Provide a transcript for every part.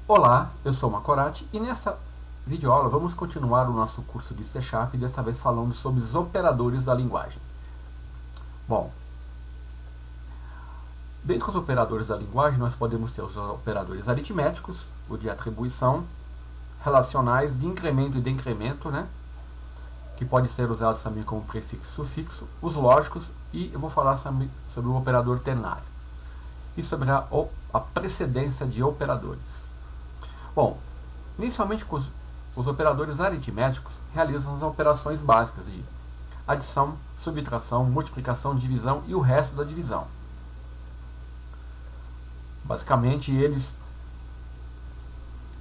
Olá, eu sou o Macorati e nesta videoaula vamos continuar o nosso curso de C#, desta vez falando sobre os operadores da linguagem. Bom, dentre os operadores da linguagem nós podemos ter os operadores aritméticos, o de atribuição, relacionais, de incremento e decremento, que pode ser usados também como prefixo e sufixo, os lógicos e eu vou falar sobre o operador ternário e sobre a precedência de operadores. Bom, inicialmente os operadores aritméticos realizam as operações básicas de adição, subtração, multiplicação, divisão e o resto da divisão. Basicamente eles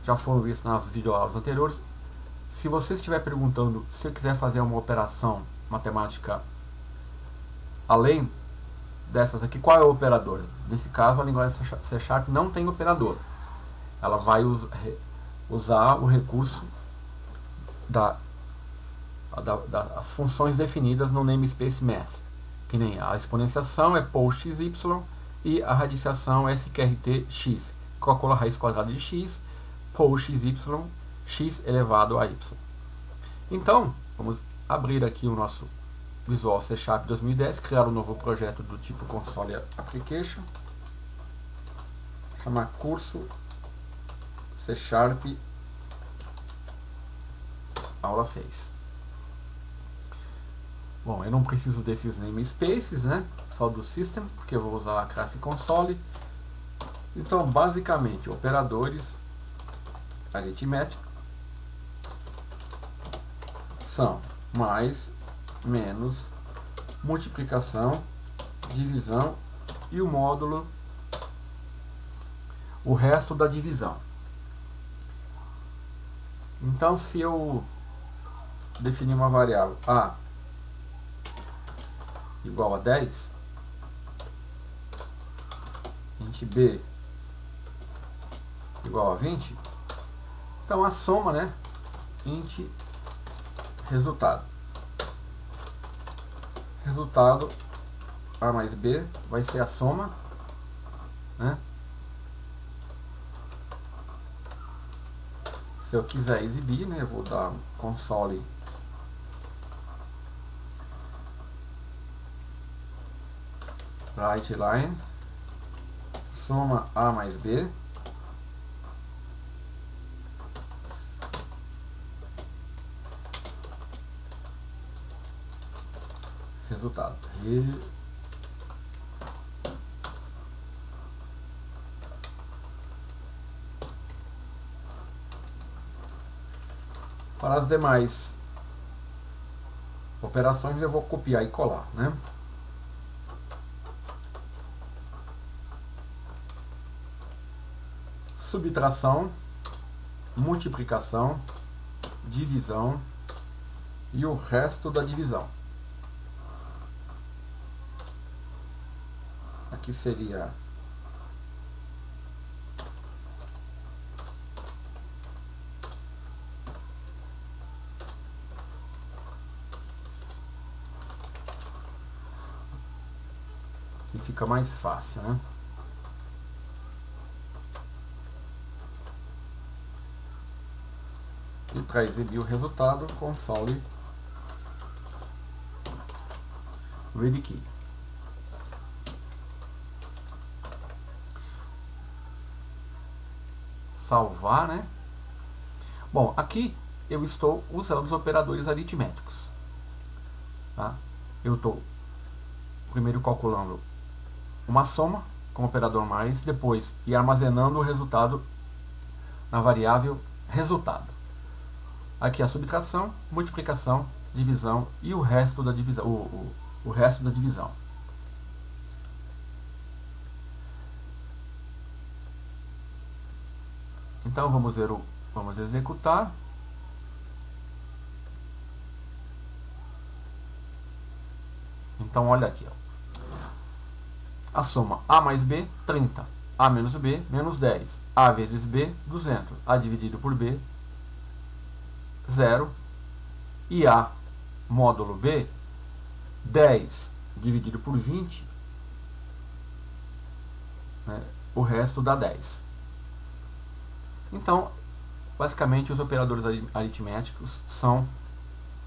já foram vistos nas videoaulas anteriores. Se você estiver perguntando se eu quiser fazer uma operação matemática além dessas aqui, qual é o operador? Nesse caso a linguagem C# não tem operador. Ela vai usar o recurso das funções definidas no namespace math, que nem a exponenciação é POU_xy e a radiciação é sqrt(x), calcula a raiz quadrada de x, POU_xy, x elevado a y. Então, vamos abrir aqui o nosso Visual C# 2010, criar um novo projeto do tipo Console Application, chamar curso C# aula 6. Bom, eu não preciso desses namespaces, só do system, porque eu vou usar a classe console. Então, basicamente, operadores aritméticos são mais, menos, multiplicação, divisão e o módulo, o resto da divisão. Então, se eu definir uma variável a igual a 10, int b igual a 20, então a soma, int resultado. Resultado a mais b vai ser a soma, Se eu quiser exibir, eu vou dar um console writeLine soma a mais b resultado. Para as demais operações eu vou copiar e colar, Subtração, multiplicação, divisão e o resto da divisão. Aqui seria assim fica mais fácil, E para exibir o resultado, console read key. Salvar, Bom, aqui eu estou usando os operadores aritméticos. Eu estou primeiro calculando uma soma com o operador mais, depois ir armazenando o resultado na variável resultado. Aqui a subtração, multiplicação, divisão e o resto da divisão. O resto da divisão. Então vamos executar. Então olha aqui, a soma a mais b, 30, a menos b, menos 10, a vezes b, 200, a dividido por b, 0, e a módulo b, 10 dividido por 20, o resto dá 10. Então, basicamente, os operadores aritméticos são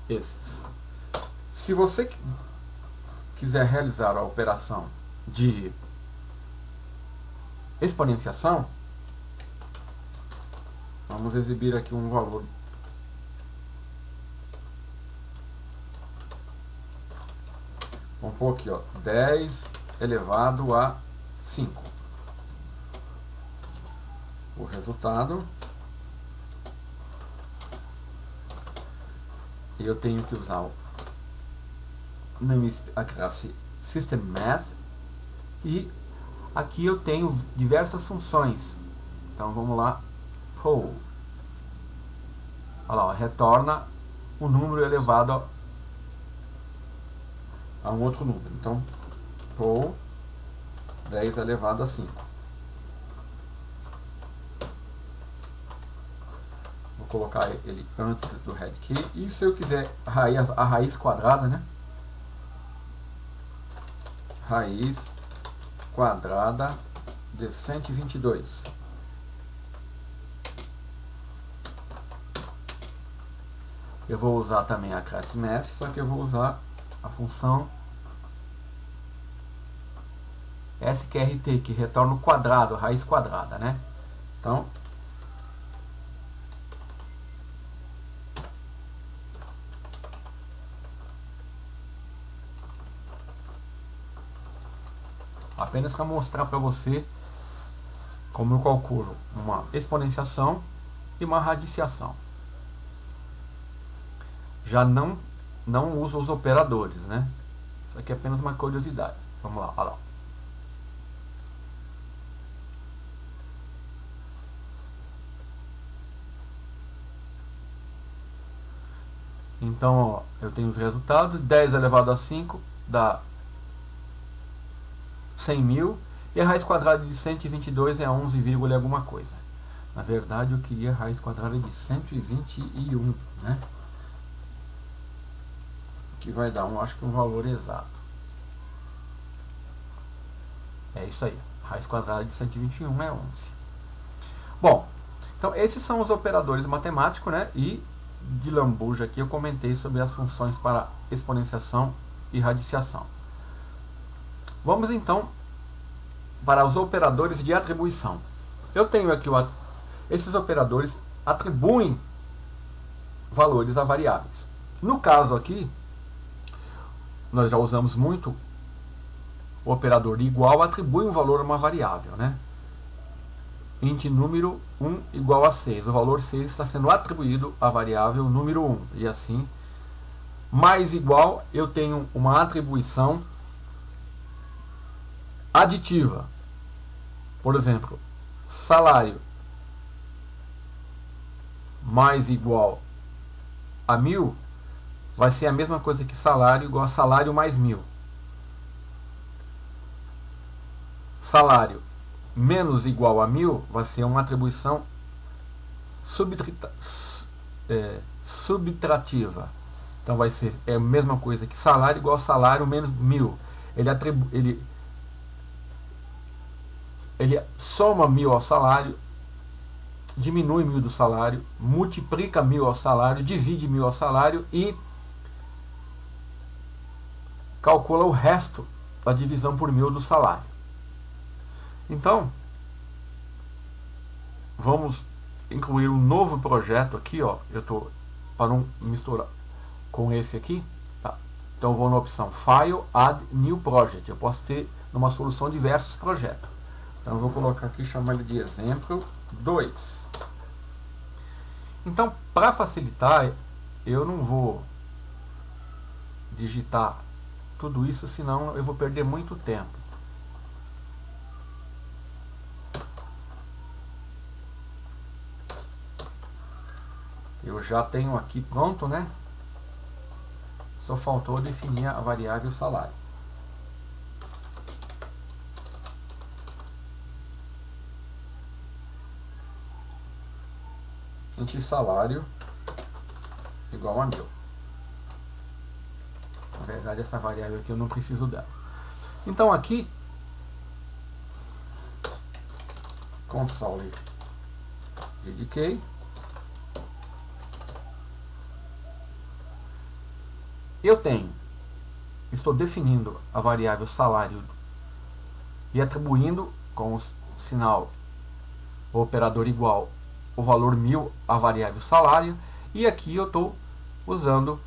esses. Se você quiser realizar a operação de exponenciação, vamos exibir aqui um valor. Vamos pôr aqui, ó, 10 elevado a 5. O resultado, eu tenho que usar a classe System Math, e aqui eu tenho diversas funções. Então vamos lá, poll. Olha lá, retorna um número elevado a um outro número. Então, poll 10 elevado a 5. Vou colocar ele antes do head key. E se eu quiser a raiz quadrada, né? Raiz quadrada de 122. Eu vou usar também a classe math, só que eu vou usar a função sqrt, que retorna o quadrado, a raiz quadrada, né? Então, apenas para mostrar para você como eu calculo uma exponenciação e uma radiciação. Já não uso os operadores, né? Isso aqui é apenas uma curiosidade. Vamos lá, olha lá. Então, ó, eu tenho os resultados. 10 elevado a 5 dá 100 mil. E a raiz quadrada de 122 é 11, alguma coisa. Na verdade, eu queria a raiz quadrada de 121, né? Que vai dar, acho que um valor exato. É isso aí. Raiz quadrada de 121 é 11. Bom, então esses são os operadores matemáticos, né? E de lambuja aqui eu comentei sobre as funções para exponenciação e radiciação. Vamos então para os operadores de atribuição. Eu tenho aqui esses operadores atribuem valores a variáveis. No caso aqui, nós já usamos muito o operador igual, atribui um valor a uma variável, né? Int número 1 igual a 6. O valor 6 está sendo atribuído à variável número 1. E assim, mais igual, eu tenho uma atribuição aditiva. Por exemplo, salário mais igual a 1000 vai ser a mesma coisa que salário igual a salário mais 1000. Salário menos igual a 1000 vai ser uma atribuição subtrativa. Então vai ser a mesma coisa que salário igual a salário menos 1000. Ele soma 1000 ao salário, diminui 1000 do salário, multiplica 1000 ao salário, divide 1000 ao salário e calcula o resto da divisão por 1000 do salário. Então, vamos incluir um novo projeto aqui, ó. Eu estou para não misturar com esse aqui, tá? Então eu vou na opção File, Add New Project. Eu posso ter numa solução diversos projetos. Então eu vou colocar aqui, chamar ele de exemplo 2. Então, para facilitar, eu não vou digitar tudo isso, senão eu vou perder muito tempo. Eu já tenho aqui pronto, né? Só faltou definir a variável salário. Int salário igual a 1000. Na verdade, essa variável aqui eu não preciso dela. Então aqui, console dediquei. Estou definindo a variável salário e atribuindo com o sinal o operador igual o valor 1000 à variável salário, e aqui eu estou usando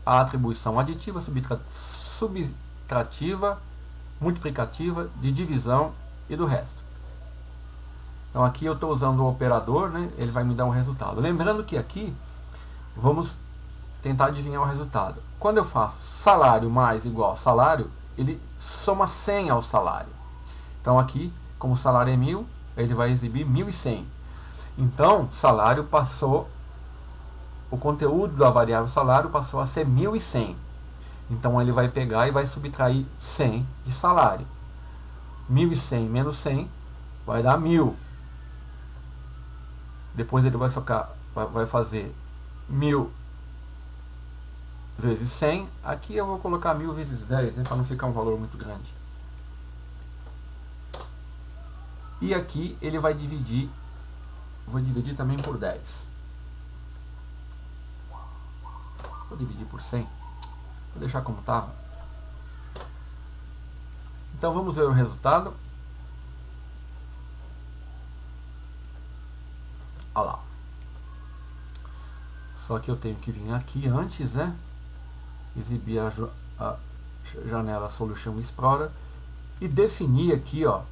a atribuição aditiva, subtrativa, multiplicativa, de divisão e do resto. Então aqui eu estou usando o operador, né? Ele vai me dar um resultado. Lembrando que aqui vamos tentar adivinhar o resultado. Quando eu faço salário mais igual a salário, ele soma 100 ao salário. Então aqui, como o salário é 1000, ele vai exibir 1100. Então, salário passou, o conteúdo da variável salário passou a ser 1100. Então ele vai pegar e vai subtrair 100 de salário. 1100 menos 100 vai dar 1000. Depois ele vai fazer 1000 vezes 100. Aqui eu vou colocar 1000 vezes 10, né, para não ficar um valor muito grande. E aqui ele vai dividir, vou dividir também por 10. Vou dividir por 100. Vou deixar como estava. Então vamos ver o resultado. Olha lá. Só que eu tenho que vir aqui antes, né? Exibir a janela Solution Explorer e definir aqui, ó,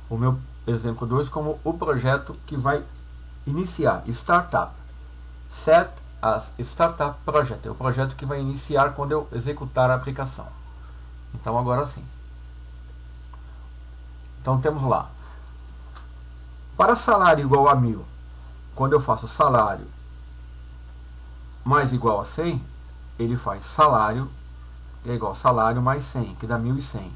o meu exemplo 2 como o projeto que vai iniciar, Startup. Set as Startup Project, é o projeto que vai iniciar quando eu executar a aplicação. Então agora sim. Então temos lá. Para salário igual a 1000, quando eu faço salário mais igual a 100, ele faz salário é igual a salário mais 100, que dá 1100.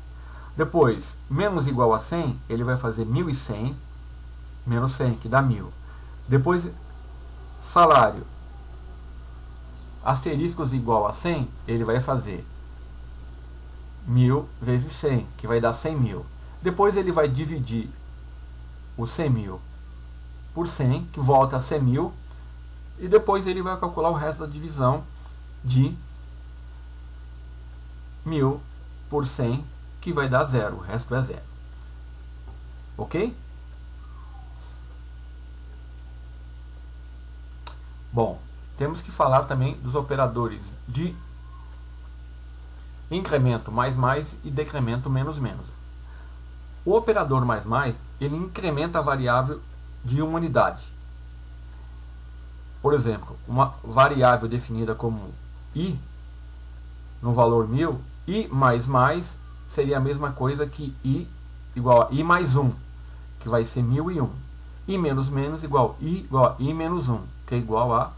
Depois, menos igual a 100, ele vai fazer 1100 menos 100, que dá 1000. Depois, salário asteriscos igual a 100, ele vai fazer 1000 vezes 100, que vai dar 100.000. Depois ele vai dividir o 100.000 por 100, que volta a 100.000. E depois ele vai calcular o resto da divisão de 1000 por 100, que vai dar 0. O resto é 0. Ok? Bom, temos que falar também dos operadores de incremento mais mais e decremento menos menos. O operador mais mais, ele incrementa a variável de uma unidade. Por exemplo, uma variável definida como i no valor 1000, i mais mais seria a mesma coisa que i igual a i mais 1, que vai ser 1001. I menos menos igual a i menos 1, que é igual a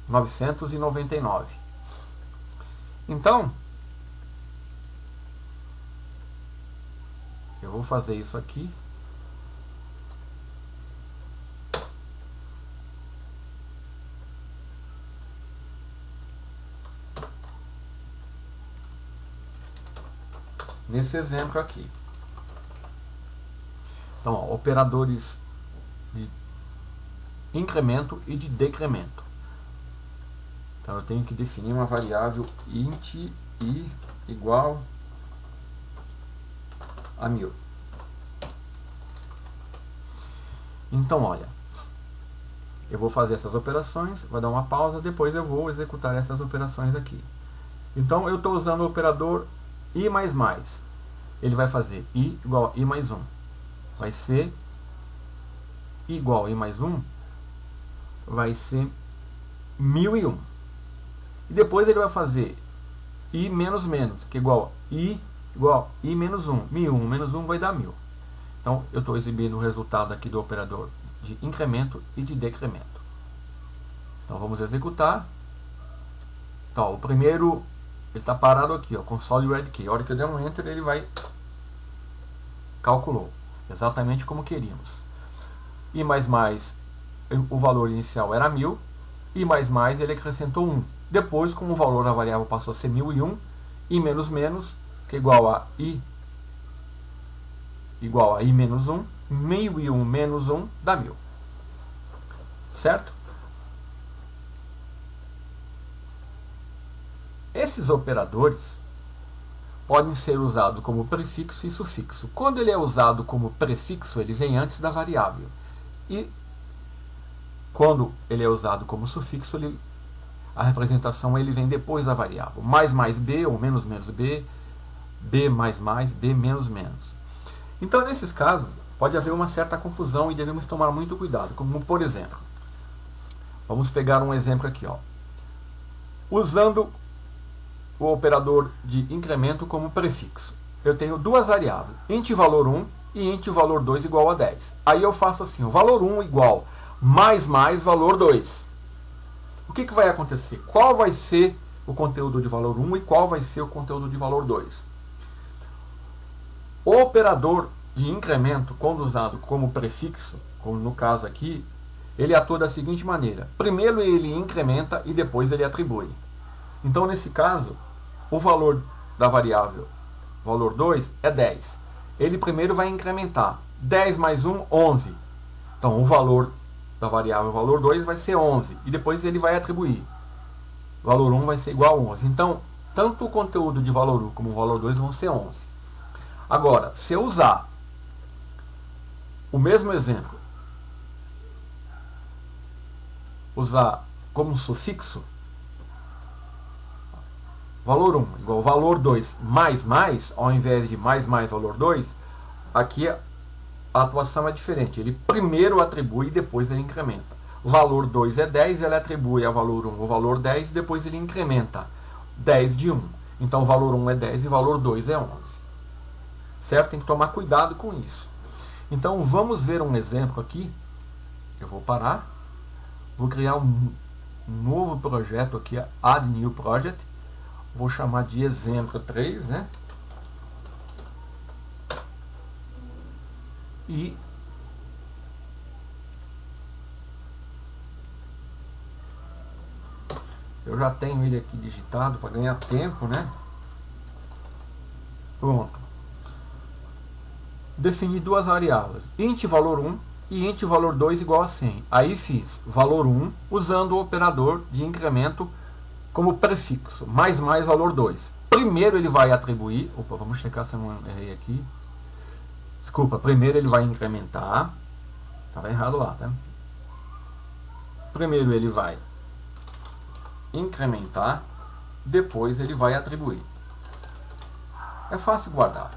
999. Então, eu vou fazer isso aqui. Nesse exemplo aqui. Então, ó, operadores de incremento e de decremento. Então, eu tenho que definir uma variável int i igual a 1000. Então, olha, eu vou fazer essas operações, vai dar uma pausa, depois eu vou executar essas operações aqui. Então, eu estou usando o operador i mais mais. Ele vai fazer i igual a i mais 1. Vai ser i igual a i mais 1, vai ser 1001. E depois ele vai fazer i menos menos, que é igual a i menos 1. 1001 menos 1 vai dar 1000. Então, eu estou exibindo o resultado aqui do operador de incremento e de decremento. Então, vamos executar. Então, o primeiro, ele está parado aqui, ó, console red key. A hora que eu der um enter, ele vai... calculou. Exatamente como queríamos. I mais mais, o valor inicial era 1000. I mais mais, ele acrescentou 1. Depois, como o valor da variável passou a ser 1001, I menos menos, que é igual a i menos 1, 1001 menos 1 dá 1000. Certo? Esses operadores podem ser usados como prefixo e sufixo. Quando ele é usado como prefixo, ele vem antes da variável. E quando ele é usado como sufixo, a representação ele vem depois da variável. Mais B ou menos B, B mais, B menos menos. Então, nesses casos, pode haver uma certa confusão e devemos tomar muito cuidado. Como, por exemplo, vamos pegar um exemplo aqui, ó. Usando o operador de incremento como prefixo. Eu tenho duas variáveis, int valor 1 e int valor 2 igual a 10. Aí eu faço assim, o valor 1 igual mais valor 2. O que vai acontecer? Qual vai ser o conteúdo de valor 1 e qual vai ser o conteúdo de valor 2? O operador de incremento, quando usado como prefixo, como no caso aqui, ele atua da seguinte maneira. Primeiro ele incrementa e depois ele atribui. Então, nesse caso, o valor da variável valor 2 é 10. Ele primeiro vai incrementar. 10 mais 1, 11. Então, o valor da variável valor 2 vai ser 11. E depois ele vai atribuir. Valor 1 vai ser igual a 11. Então, tanto o conteúdo de valor 1 como o valor 2 vão ser 11. Agora, se eu usar o mesmo exemplo, usar como sufixo, valor 1 igual valor 2 mais, ao invés de mais valor 2, aqui a atuação é diferente. Ele primeiro atribui e depois ele incrementa. O valor 2 é 10, ele atribui a valor 1 o valor 10, depois ele incrementa 10 de 1. Então, o valor 1 é 10 e o valor 2 é 11. Certo? Tem que tomar cuidado com isso. Então, vamos ver um exemplo aqui. Eu vou parar. Vou criar um novo projeto aqui, Add New Project. Vou chamar de exemplo 3, né? E eu já tenho ele aqui digitado para ganhar tempo, né? Pronto. Defini duas variáveis, int valor 1 e int valor 2 igual a 100. Aí fiz valor 1 usando o operador de incremento como prefixo, mais valor 2. Primeiro ele vai atribuir, opa, vamos checar se eu não errei aqui. Desculpa, primeiro ele vai incrementar, estava errado lá, tá? Primeiro ele vai incrementar, depois ele vai atribuir. É fácil guardar.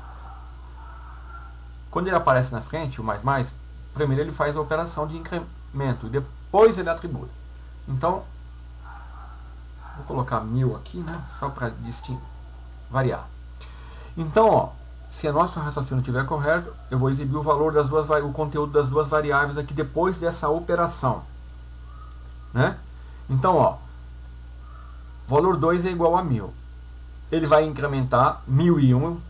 Quando ele aparece na frente, o mais, primeiro ele faz a operação de incremento e depois ele atribui. Então, vou colocar 1000 aqui, né? Só para variar. Então, ó, se o nosso raciocínio estiver correto, eu vou exibir o valor das duas, o conteúdo das duas variáveis aqui depois dessa operação, né? Então, ó, valor 2 é igual a 1000. Ele vai incrementar 1001.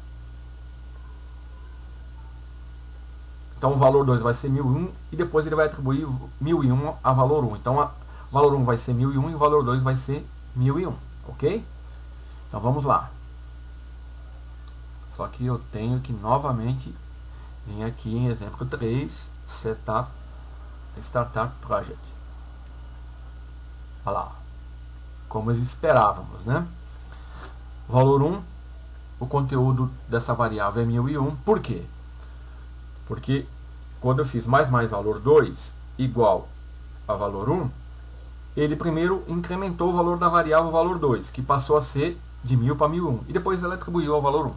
Então, o valor 2 vai ser 1001 e depois ele vai atribuir 1001 a valor 1. Então, valor 1 vai ser 1001 e o valor 2 vai ser 1001, ok? Então, vamos lá. Só que eu tenho que novamente vir aqui em exemplo 3, Setup Startup Project. Olha lá, como nós esperávamos, né? Valor 1, o conteúdo dessa variável é 1001. Por quê? Porque quando eu fiz mais valor 2 igual a valor 1, ele primeiro incrementou o valor da variável valor 2, que passou a ser de 1000 para 1001, e depois ele atribuiu ao valor 1.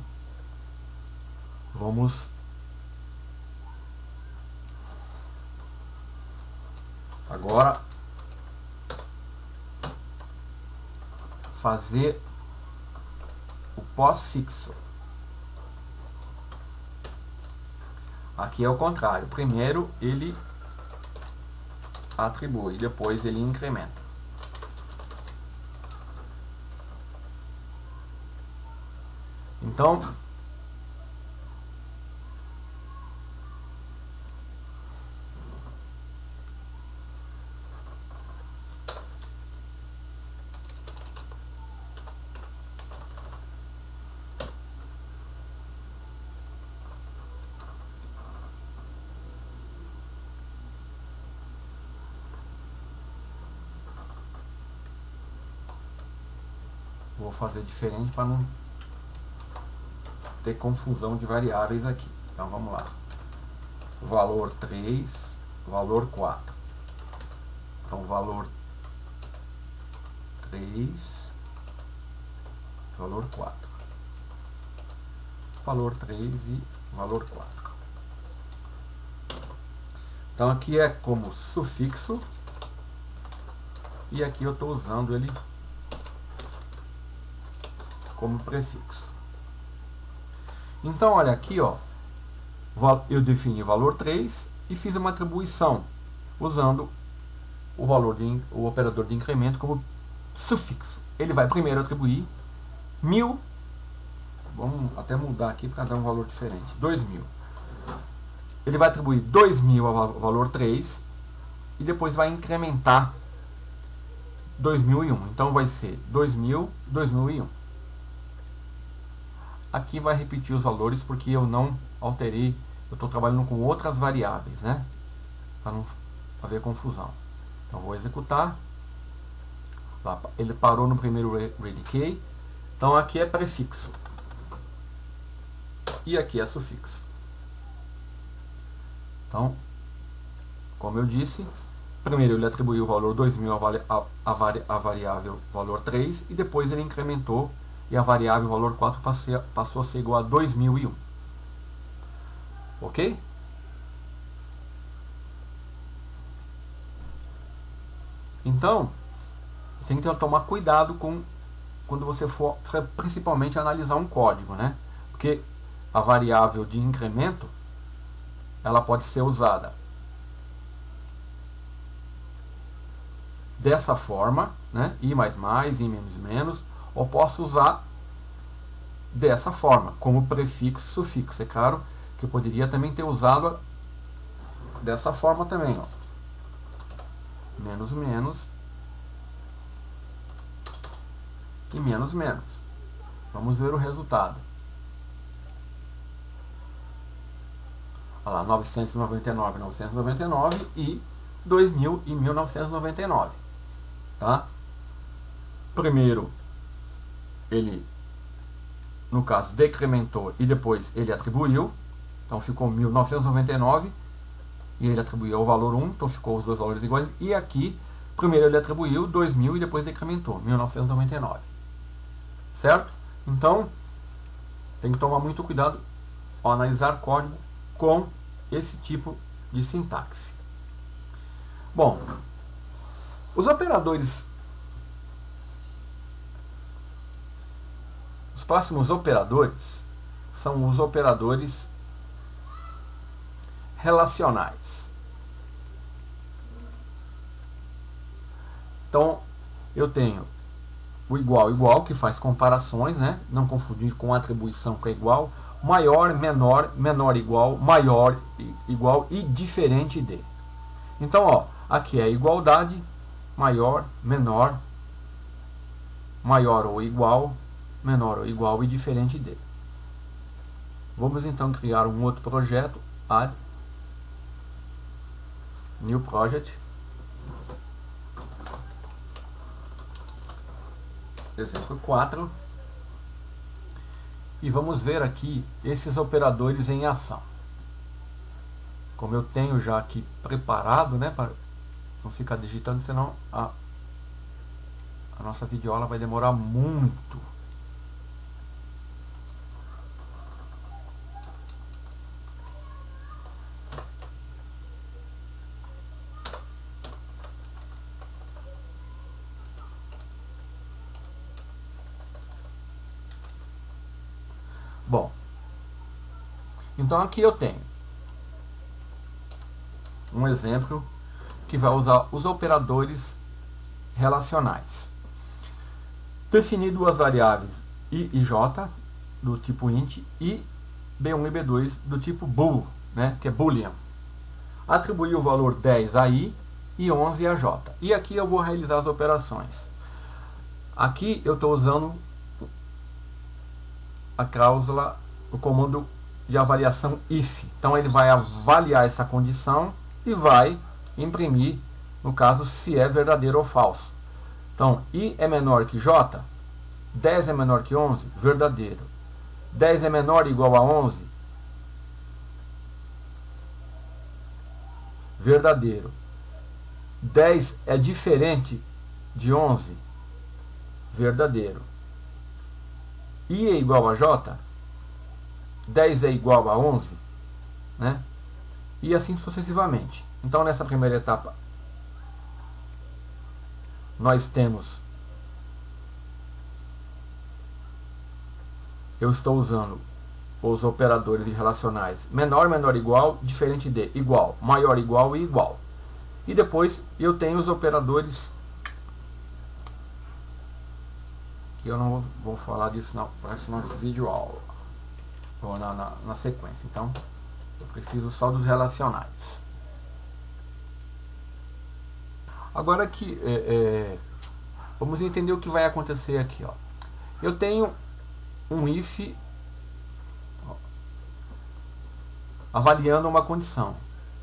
Vamos agora fazer o pós-fixo. Aqui é o contrário. Primeiro ele atribui, depois ele incrementa. Então, vou fazer diferente para não ter confusão de variáveis aqui. Então vamos lá. Valor 3, valor 4. Então valor 3, valor 4. Valor 3 e valor 4. Então aqui é como sufixo e aqui eu estou usando ele como prefixo. Então olha aqui, ó, eu defini valor 3 e fiz uma atribuição usando o operador de incremento como sufixo. Ele vai primeiro atribuir 1000, vamos até mudar aqui para dar um valor diferente, 2000. Ele vai atribuir 2000 ao valor 3 e depois vai incrementar 2001. Então vai ser 2000, 2001. Aqui vai repetir os valores porque eu não alterei, eu estou trabalhando com outras variáveis, né? Para não haver confusão. Então vou executar. Lá, ele parou no primeiro ready key. Então aqui é prefixo. E aqui é sufixo. Então, como eu disse, primeiro ele atribuiu o valor 2000 à variável valor 3 e depois ele incrementou e a variável valor 4 passou a ser igual a 2001. Ok? Então, você tem que tomar cuidado quando você for principalmente analisar um código, né? Porque a variável de incremento ela pode ser usada dessa forma, né? I mais mais, I menos menos, ou posso usar dessa forma, como prefixo e sufixo. É claro que eu poderia também ter usado dessa forma também, ó. Menos menos e menos menos. Vamos ver o resultado. Olha lá, 999, 999 e 2000 e 1999. Tá? Primeiro, ele, no caso, decrementou e depois ele atribuiu. Então ficou 1999 e ele atribuiu ao valor 1, então ficou os dois valores iguais. E aqui, primeiro ele atribuiu 2000 e depois decrementou, 1999. Certo? Então, tem que tomar muito cuidado ao analisar código com esse tipo de sintaxe. Bom, os operadores, os próximos operadores são os operadores relacionais. Então, eu tenho o igual, igual, que faz comparações, né? Não confundir com atribuição que é igual. Maior, menor, menor igual, maior, igual e diferente de. Então, ó, aqui é igualdade, maior, menor, maior ou igual, menor ou igual e diferente de. Vamos então criar um outro projeto, add, new project, exemplo 4. E vamos ver aqui esses operadores em ação. Como eu tenho já aqui preparado, né, para não ficar digitando, senão a nossa videoaula vai demorar muito. Bom, então aqui eu tenho um exemplo que vai usar os operadores relacionais. Defini duas variáveis I e J do tipo int e B1 e B2 do tipo bool, né, que é boolean. Atribuí o valor 10 a I e 11 a J. E aqui eu vou realizar as operações. Aqui eu estou usando a cláusula, o comando de avaliação if. Então ele vai avaliar essa condição e vai imprimir, no caso, se é verdadeiro ou falso. Então, I é menor que J, 10 é menor que 11? Verdadeiro. 10 é menor ou igual a 11? Verdadeiro. 10 é diferente de 11? Verdadeiro. I é igual a J? 10 é igual a 11? Né? E assim sucessivamente. Então, nessa primeira etapa, nós temos... Eu estou usando os operadores relacionais menor, menor, igual, diferente de, igual, maior, igual e igual. E depois eu tenho os operadores, que eu não vou falar disso na próxima vídeo aula, ou na sequência. Então, eu preciso só dos relacionais. Agora que vamos entender o que vai acontecer aqui. Ó. Eu tenho um if avaliando uma condição.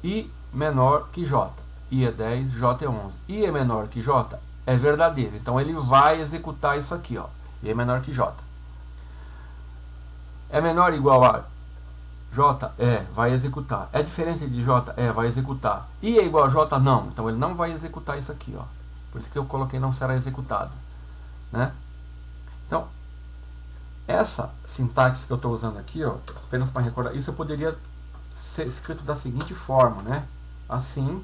I menor que J. I é 10, J é 11. I é menor que J é verdadeiro. Então ele vai executar isso aqui. Ó. I é menor que J. É menor ou igual a J? É, vai executar. É diferente de J? É, vai executar. I é igual a J? Não. Então ele não vai executar isso aqui. Ó. Por isso que eu coloquei não será executado. Né? Então, essa sintaxe que eu estou usando aqui, ó, apenas para recordar, isso eu poderia ser escrito da seguinte forma, né? Assim,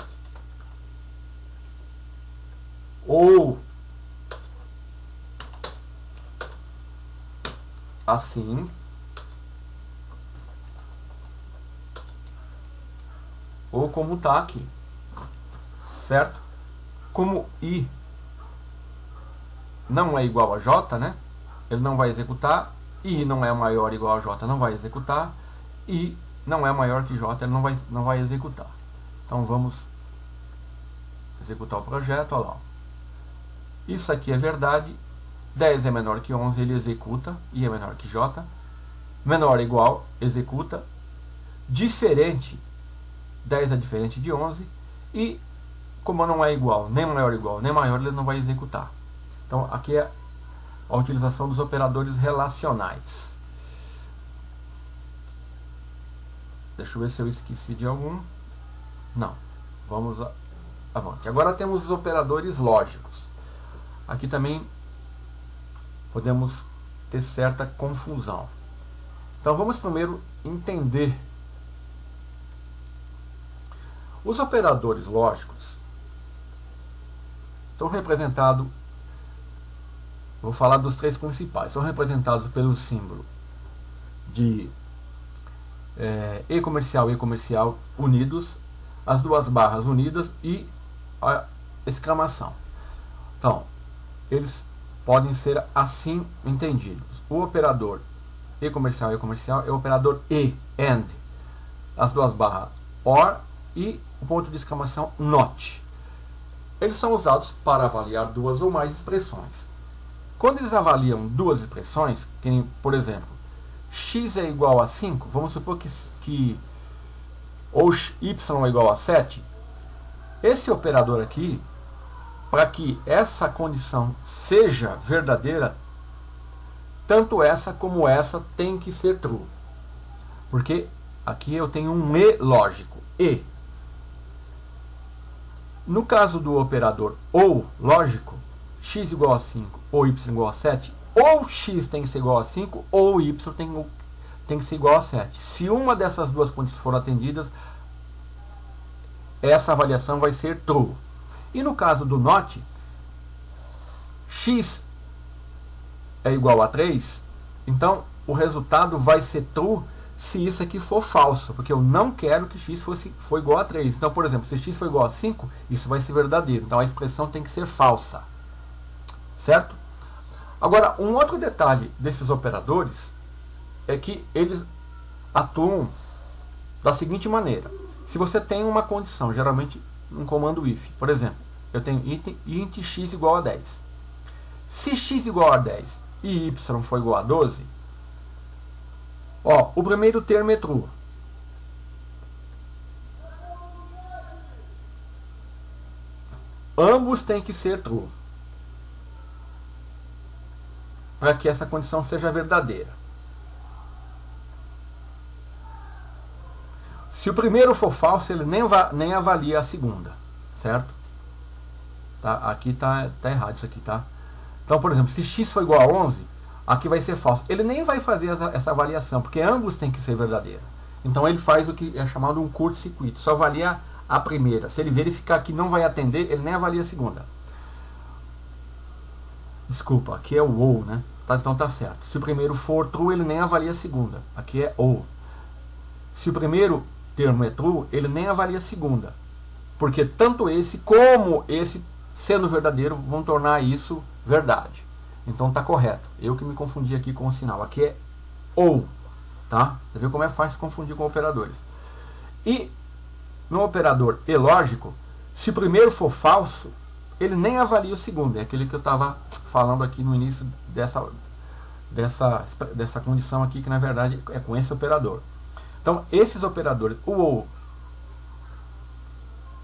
ou assim, ou como está aqui, certo? Como I não é igual a J, né? Ele não vai executar. I não é maior ou igual a J, não vai executar. I não é maior que J, ele não vai executar. Então vamos executar o projeto. Olha lá. Isso aqui é verdade. 10 é menor que 11, ele executa. I é menor que J. Menor ou igual, executa. Diferente, 10 é diferente de 11. E como não é igual, nem maior ou igual, nem maior, ele não vai executar. Então aqui é a utilização dos operadores relacionais. Deixa eu ver se eu esqueci de algum. Não. Vamos avante. Agora temos os operadores lógicos. Aqui também podemos ter certa confusão. Então vamos primeiro entender. Os operadores lógicos são representados, vou falar dos três principais, são representados pelo símbolo de E comercial unidos, as duas barras unidas e a exclamação. Então, eles podem ser assim entendidos. O operador E comercial é o operador AND, as duas barras OR e o ponto de exclamação NOT. Eles são usados para avaliar duas ou mais expressões. Quando eles avaliam duas expressões, que, por exemplo, x é igual a 5, vamos supor que ou y é igual a 7, esse operador aqui, para que essa condição seja verdadeira, tanto essa como essa tem que ser true. Porque aqui eu tenho um E lógico, E. No caso do operador OU lógico, x igual a 5 ou y igual a 7, ou x tem que ser igual a 5 ou y tem que ser igual a 7. Se uma dessas duas condições for atendidas, essa avaliação vai ser true. E no caso do NOT, x é igual a 3, então o resultado vai ser true se isso aqui for falso, porque eu não quero que x for igual a 3. Então, por exemplo, se x for igual a 5, isso vai ser verdadeiro. Então a expressão tem que ser falsa. Certo? Agora, um outro detalhe desses operadores é que eles atuam da seguinte maneira. Se você tem uma condição, geralmente um comando if, por exemplo, eu tenho int x igual a 10. Se x igual a 10 e y for igual a 12, ó, o primeiro termo é true. Ambos têm que ser true. para que essa condição seja verdadeira. Se o primeiro for falso, ele nem avalia a segunda, certo? Tá? Aqui tá errado isso aqui, tá? Então, por exemplo, se x for igual a 11, aqui vai ser falso. Ele nem vai fazer essa avaliação, porque ambos têm que ser verdadeiros. Então ele faz o que é chamado um curto-circuito, só avalia a primeira. Se ele verificar que não vai atender, ele nem avalia a segunda. Desculpa, aqui é o ou, né? Tá, então tá certo. Se o primeiro for true, ele nem avalia a segunda. Aqui é ou. Se o primeiro termo é true, ele nem avalia a segunda. Porque tanto esse como esse, sendo verdadeiro, vão tornar isso verdade. Então tá correto. Eu que me confundi aqui com o sinal. Aqui é ou. Tá? Você viu como é fácil confundir com operadores. E no operador e lógico, se o primeiro for falso, ele nem avalia o segundo. É aquele que eu estava falando aqui no início dessa condição aqui, que na verdade é com esse operador. Então, esses operadores, o ou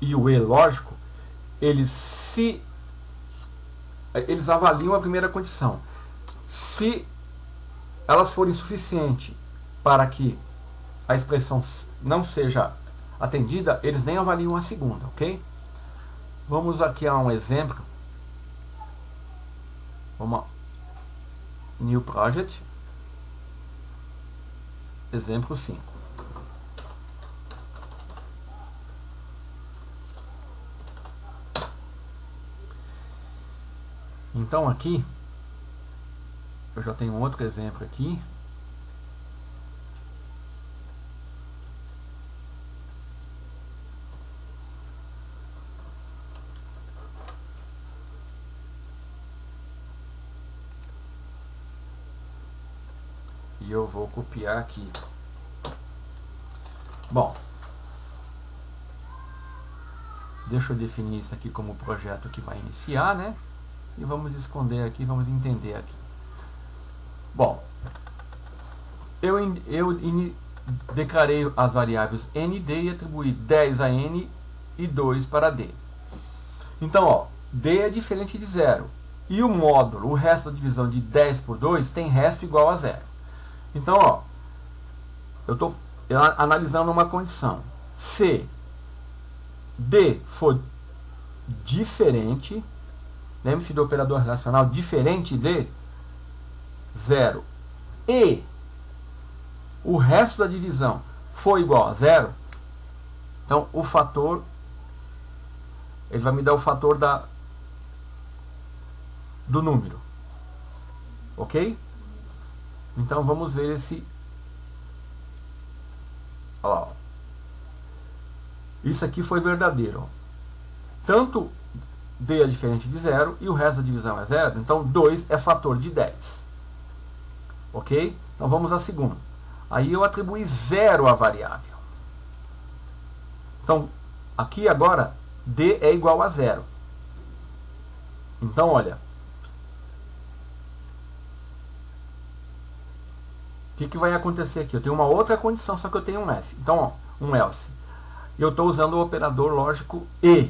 e o e lógico, eles avaliam a primeira condição. Se elas forem suficientes para que a expressão não seja atendida, eles nem avaliam a segunda, ok? Vamos aqui a um exemplo. Vamos New Project. Exemplo 5. Então aqui, eu já tenho outro exemplo aqui. E eu vou copiar aqui. Bom, deixa eu definir isso aqui como projeto que vai iniciar, né? E vamos esconder aqui, vamos entender aqui. Bom, eu declarei as variáveis n e d e atribuí 10 a n e 2 para d. Então, ó, d é diferente de 0. E o módulo, o resto da divisão de 10 por 2, tem resto igual a 0. Então, ó, eu estou analisando uma condição. Se d for diferente, lembre-se do operador relacional, diferente de 0, e o resto da divisão for igual a 0, então o fator, ele vai me dar o fator do número. Ok? Então vamos ver esse. Olha lá, ó. Isso aqui foi verdadeiro. Ó. Tanto d é diferente de 0 e o resto da divisão é 0. Então 2 é fator de 10. Ok? Então vamos à segunda. Aí eu atribuí 0 à variável. Então aqui agora d é igual a 0. Então olha. O que vai acontecer aqui? Eu tenho uma outra condição, só que eu tenho um else. Então, ó, um else. Eu estou usando o operador lógico e.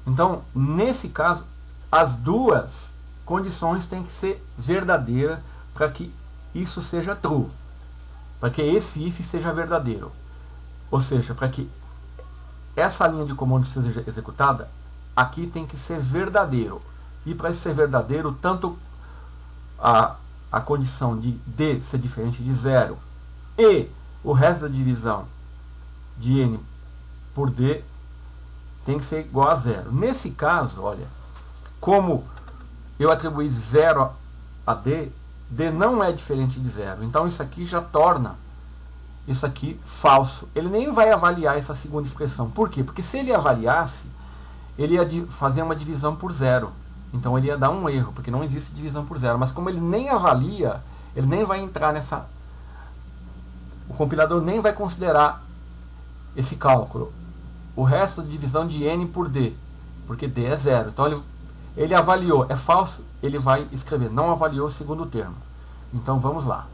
Então, nesse caso, as duas condições têm que ser verdadeiras para que isso seja true. Para que esse if seja verdadeiro. Ou seja, para que essa linha de comando seja executada, aqui tem que ser verdadeiro. E para isso ser verdadeiro, tanto a condição de d ser diferente de 0 e o resto da divisão de n por d tem que ser igual a 0. Nesse caso, olha, como eu atribuí 0 a d, d não é diferente de 0. Então isso aqui já torna isso aqui falso. Ele nem vai avaliar essa segunda expressão. Por quê? Porque se ele avaliasse, ele ia fazer uma divisão por 0. Então ele ia dar um erro, porque não existe divisão por 0. Mas como ele nem avalia, ele nem vai entrar nessa... O compilador nem vai considerar esse cálculo. O resto de divisão de n por d, porque d é 0. Então ele avaliou, é falso, ele vai escrever, não avaliou o segundo termo. Então vamos lá.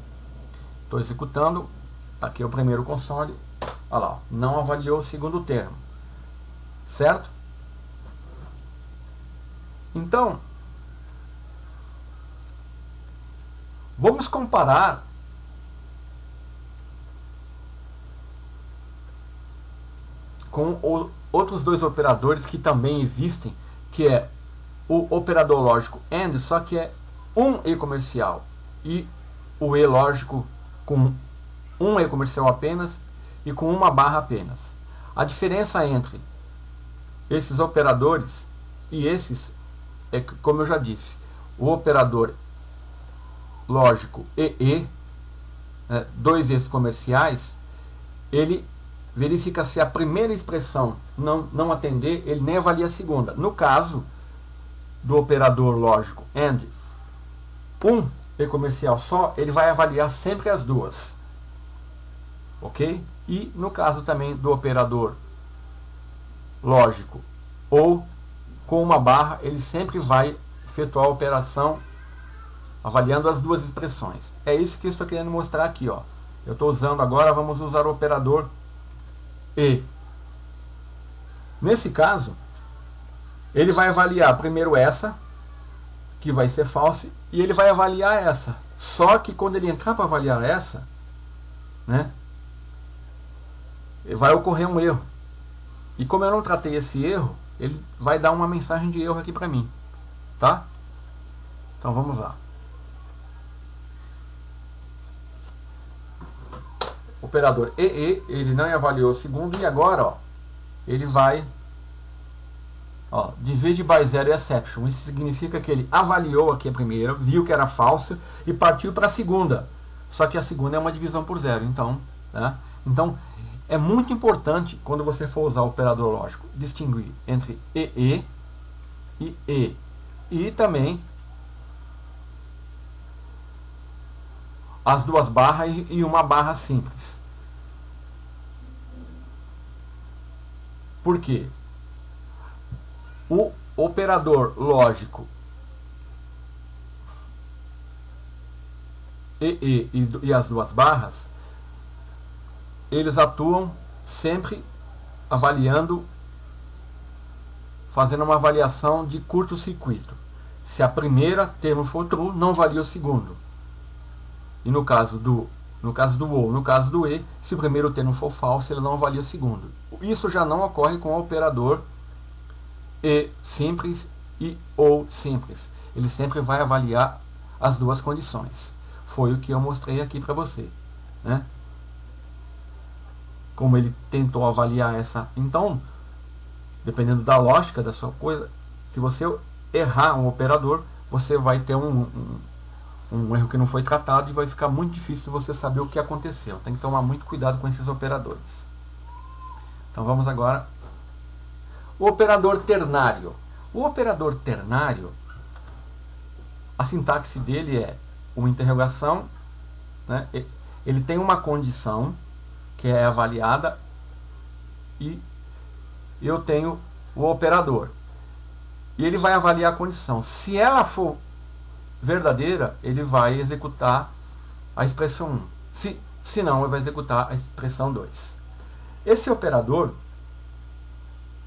Estou executando, aqui é o primeiro console. Olha lá, não avaliou o segundo termo. Certo? Então, Vamos comparar com outros dois operadores que também existem, que é o operador lógico AND, só que é um E comercial, e o E lógico com um E comercial apenas e com uma barra apenas. A diferença entre esses operadores e esses é, como eu já disse, o operador lógico EE, dois E's comerciais, ele verifica se a primeira expressão não atender, ele nem avalia a segunda. No caso do operador lógico AND, um E comercial só, ele vai avaliar sempre as duas. Ok? E no caso também do operador lógico ou com uma barra, ele sempre vai efetuar a operação avaliando as duas expressões. É isso que eu estou querendo mostrar aqui, ó. Eu estou usando agora, vamos usar o operador E. Nesse caso, ele vai avaliar primeiro essa, que vai ser false, e ele vai avaliar essa. Só que quando ele entrar para avaliar essa, né, vai ocorrer um erro. E como eu não tratei esse erro, ele vai dar uma mensagem de erro aqui para mim. Tá? Então vamos lá. Operador EE, ele não avaliou o segundo, e agora, ó, ele vai, ó, divide by zero exception. Isso significa que ele avaliou aqui a primeira, viu que era falsa e partiu para a segunda. Só que a segunda é uma divisão por zero, então, né? Então, é muito importante, quando você for usar o operador lógico, distinguir entre EE e E. E também as duas barras e uma barra simples. Por quê? O operador lógico EE e as duas barras, eles atuam sempre avaliando, fazendo uma avaliação de curto-circuito. Se a primeira termo for true, não valia o segundo. E no caso do OR, no caso do E, se o primeiro termo for falso, ele não avalia o segundo. Isso já não ocorre com o operador E simples e OU simples. Ele sempre vai avaliar as duas condições. Foi o que eu mostrei aqui para você, né? Como ele tentou avaliar essa. Então, dependendo da lógica da sua coisa, se você errar um operador, você vai ter um erro que não foi tratado e vai ficar muito difícil você saber o que aconteceu. Tem que tomar muito cuidado com esses operadores. Então vamos agora. O operador ternário. O operador ternário, a sintaxe dele é uma interrogação, né? Ele tem uma condição que é avaliada e eu tenho o operador. E ele vai avaliar a condição. Se ela for verdadeira, ele vai executar a expressão 1. Se não, ele vai executar a expressão 2. Esse operador,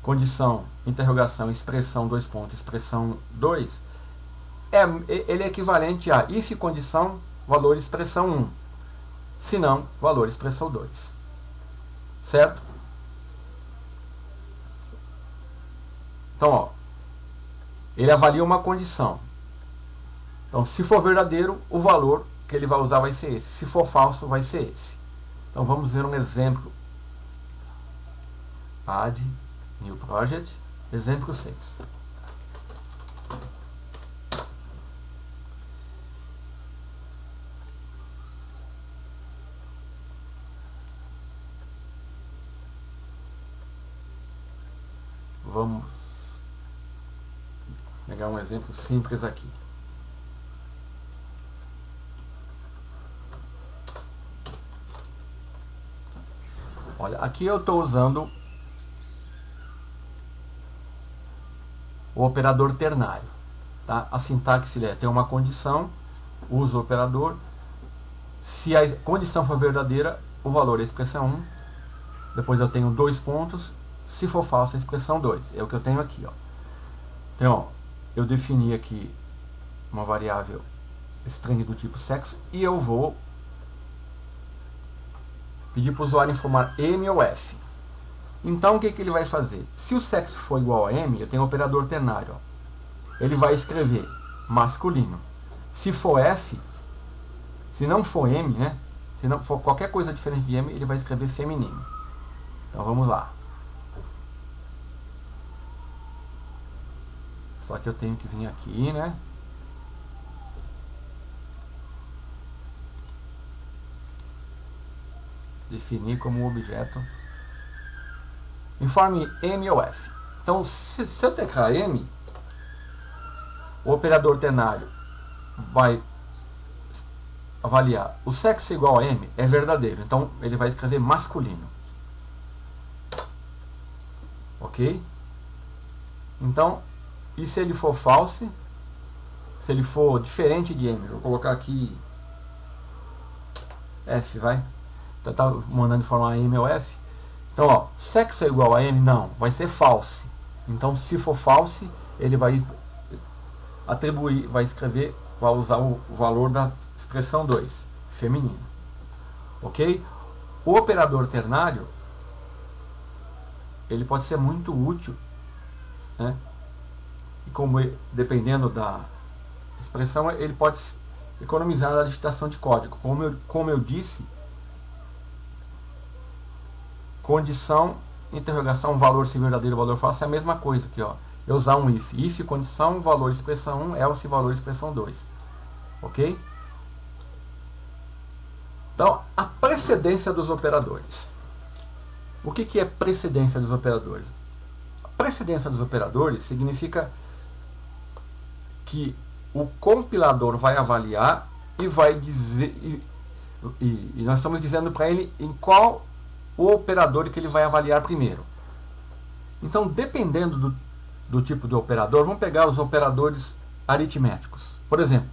condição, interrogação, expressão, dois pontos, expressão 2, ele é equivalente a if condição, valor expressão 1. Se não, valor expressão 2. Certo? Então, ó, ele avalia uma condição. Então, se for verdadeiro, o valor que ele vai usar vai ser esse. Se for falso, vai ser esse. Então, vamos ver um exemplo. Add New Project, exemplo 6. Vamos pegar um exemplo simples aqui. Olha, aqui eu estou usando o operador ternário. Tá? A sintaxe é: tem uma condição, uso o operador. Se a condição for verdadeira, o valor é a expressão 1. Depois eu tenho dois pontos. Se for falso, a expressão 2. É o que eu tenho aqui. Ó. Então, ó, eu defini aqui uma variável string do tipo sexo, e eu vou pedir para o usuário informar M ou F. Então o que ele vai fazer? Se o sexo for igual a M, eu tenho o operador ternário. Ó. Ele vai escrever masculino. Se for F, se não for M, né? Se não for qualquer coisa diferente de M, ele vai escrever feminino. Então vamos lá. Só que eu tenho que vir aqui, né? Definir como objeto. Informe M ou F. Então, se eu teclar M, o operador ternário vai avaliar o sexo igual a M é verdadeiro. Então, ele vai escrever masculino. Ok? Então, e se ele for false? Se ele for diferente de M, vou colocar aqui F, vai. Então, tá mandando informar M ou F. Então, ó, sexo é igual a M? Não, vai ser false. Então, se for false, ele vai atribuir, vai escrever, vai usar o valor da expressão 2, feminino. Ok? O operador ternário, ele pode ser muito útil, né? E como dependendo da expressão, ele pode economizar na digitação de código. Como eu disse, condição, interrogação, valor se verdadeiro, valor falso, é a mesma coisa aqui, ó. Eu usar um if. If condição, valor expressão 1, else valor expressão 2. Ok? Então, a precedência dos operadores. O que é precedência dos operadores? A precedência dos operadores significa que o compilador vai avaliar e vai dizer, e nós estamos dizendo para ele em qual o operador que ele vai avaliar primeiro. Então, dependendo do tipo de operador, vamos pegar os operadores aritméticos. Por exemplo,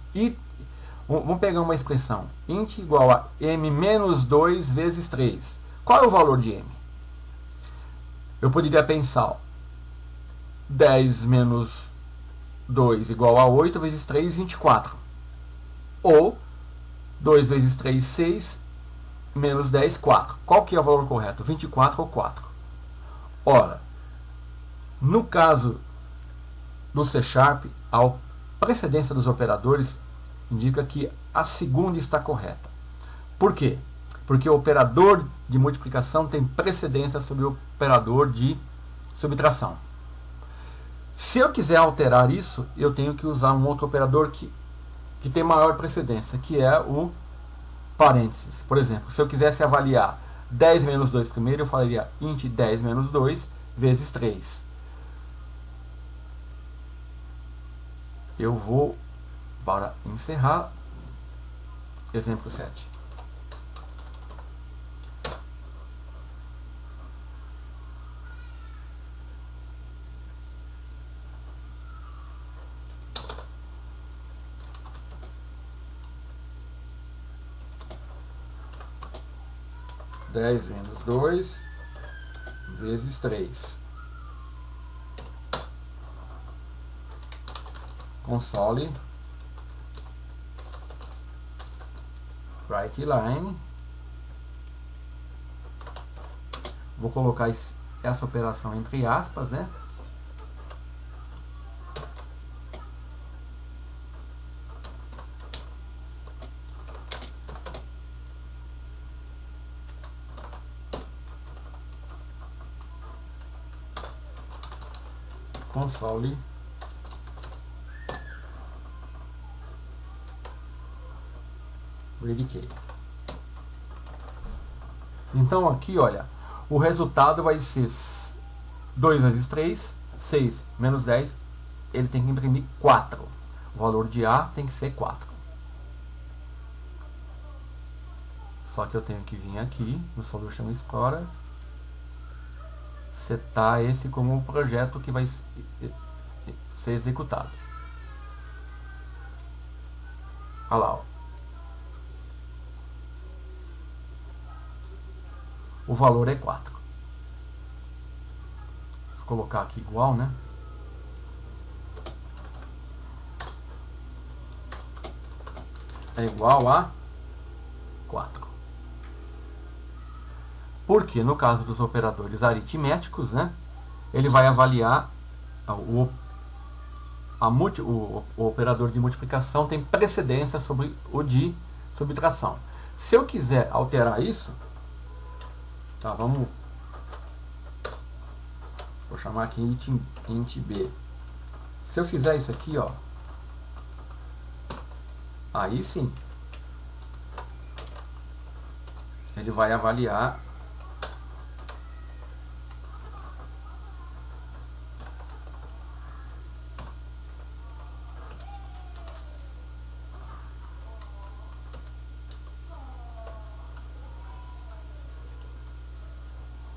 vamos pegar uma expressão, int igual a m menos 2 vezes 3. Qual é o valor de m? Eu poderia pensar, ó, 10 menos 2 igual a 8 vezes 3, 24. Ou 2 vezes 3, 6, menos 10, 4. Qual que é o valor correto? 24 ou 4? Ora, no caso do C#, a precedência dos operadores indica que a segunda está correta. Por quê? Porque o operador de multiplicação tem precedência sobre o operador de subtração. Se eu quiser alterar isso, eu tenho que usar um outro operador que tem maior precedência, que é o parênteses. Por exemplo, se eu quisesse avaliar 10 menos 2 primeiro, eu falaria int 10 menos 2 vezes 3. Eu vou, para encerrar, exemplo 7. Dez menos 2 vezes 3. Console write line. Vou colocar essa operação entre aspas, né? Console read. Então aqui, olha, o resultado vai ser 2 vezes 3, 6 menos 10, ele tem que imprimir 4. O valor de A tem que ser 4. Só que eu tenho que vir aqui no Solution Explorer, setar esse como o projeto que vai ser executado. Olha lá, ó. O valor é 4. Vou colocar aqui igual, né? é igual a 4. Porque no caso dos operadores aritméticos, né, ele vai avaliar o operador de multiplicação tem precedência sobre o de subtração. Se eu quiser alterar isso, tá, vou chamar aqui int b. Se eu fizer isso aqui, ó, aí sim ele vai avaliar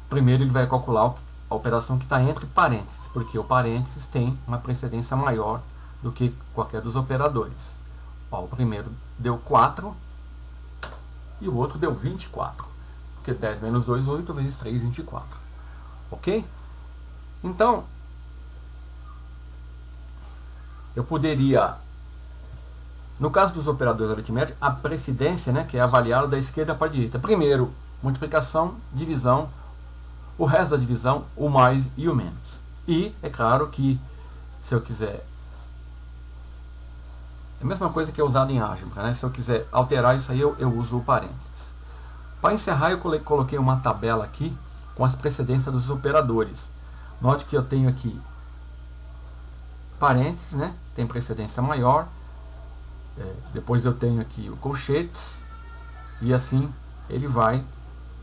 primeiro ele vai calcular a operação que está entre parênteses, porque o parênteses tem uma precedência maior do que qualquer dos operadores. Ó, o primeiro deu 4 e o outro deu 24, porque 10 menos 2, 8, vezes 3, 24. Ok? Então, eu poderia, no caso dos operadores aritméticos, a precedência, né, que é avaliada da esquerda para a direita. Primeiro, multiplicação, divisão, o resto da divisão, o mais e o menos. E é claro que, se eu quiser, é a mesma coisa que é usado em álgebra, né? Se eu quiser alterar isso aí, eu uso o parênteses. Para encerrar, eu coloquei uma tabela aqui com as precedências dos operadores. Note que eu tenho aqui parênteses, né? Tem precedência maior. Depois eu tenho aqui o colchetes. E assim ele vai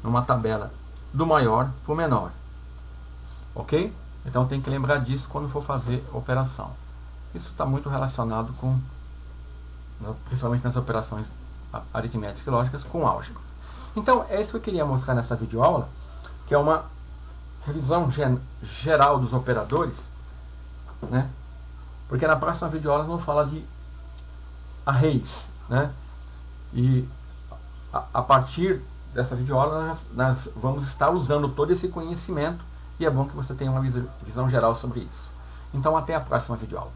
numa tabela do maior para o menor. Ok? Então tem que lembrar disso quando for fazer a operação. Isso está muito relacionado com, principalmente nas operações aritméticas e lógicas, com álgebra. Então é isso que eu queria mostrar nessa videoaula, que é uma revisão geral dos operadores, né? Porque na próxima videoaula eu vou falar de arrays, né? E a partir dessa videoaula nós vamos estar usando todo esse conhecimento, e é bom que você tenha uma visão geral sobre isso. Então até a próxima videoaula.